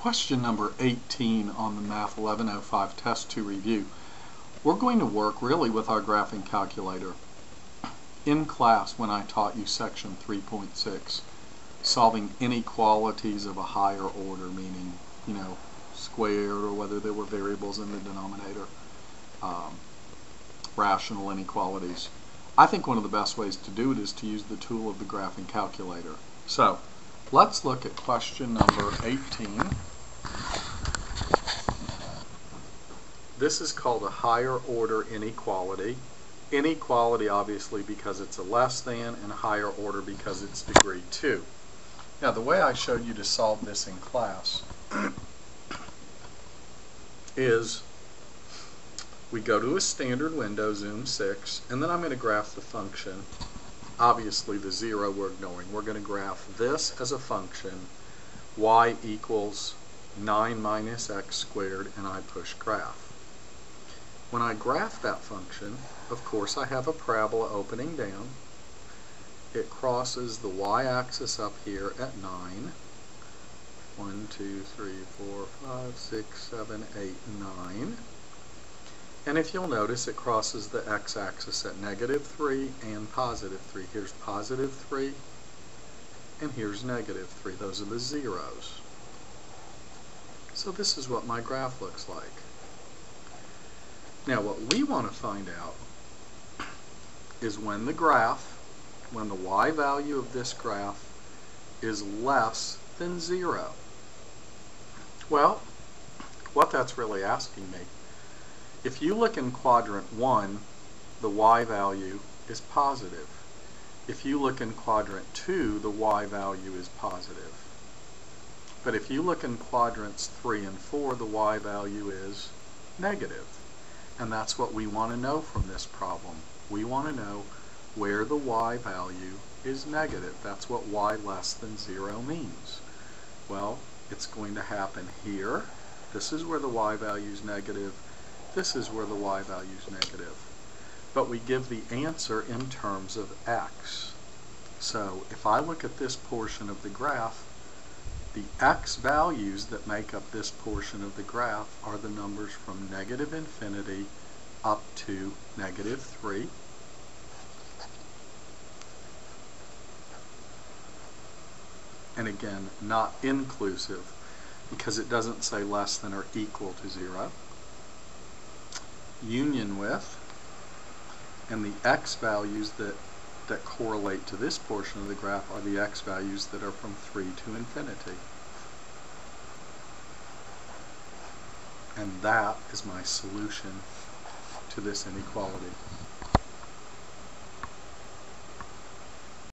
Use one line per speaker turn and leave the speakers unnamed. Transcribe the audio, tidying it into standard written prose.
Question number 18 on the Math 1105 Test 2 review. We're going to work really with our graphing calculator. In class, when I taught you section 3.6, solving inequalities of a higher order, meaning, squared, or whether there were variables in the denominator, rational inequalities. I think one of the best ways to do it is to use the tool of the graphing calculator. So, let's look at question number 18. This is called a higher order inequality. Inequality obviously because it's a less than, and higher order because it's degree 2. Now the way I showed you to solve this in class is we go to a standard window, zoom 6, and then I'm going to graph the function. Obviously the 0 we're ignoring. We're going to graph this as a function, y equals 9 minus x squared, and I push graph. When I graph that function, of course I have a parabola opening down. It crosses the y-axis up here at 9. 1, 2, 3, 4, 5, 6, 7, 8, 9. And if you'll notice, it crosses the x-axis at -3 and +3. Here's +3 and here's -3. Those are the zeros. So this is what my graph looks like. Now what we want to find out is when the y value of this graph is less than 0. Well, what that's really asking me, if you look in quadrant 1, the y value is positive. If you look in quadrant 2, the y value is positive. But if you look in quadrants 3 and 4, the y value is negative. And that's what we want to know from this problem. We want to know where the y value is negative. That's what y less than 0 means. Well, it's going to happen here. This is where the y value is negative. This is where the y value is negative. But we give the answer in terms of x. So if I look at this portion of the graph, the x values that make up this portion of the graph are the numbers from -infinity up to -3. And again, not inclusive because it doesn't say less than or equal to 0. Union with, and the x values that correlate to this portion of the graph are the x values that are from 3 to infinity. And that is my solution to this inequality.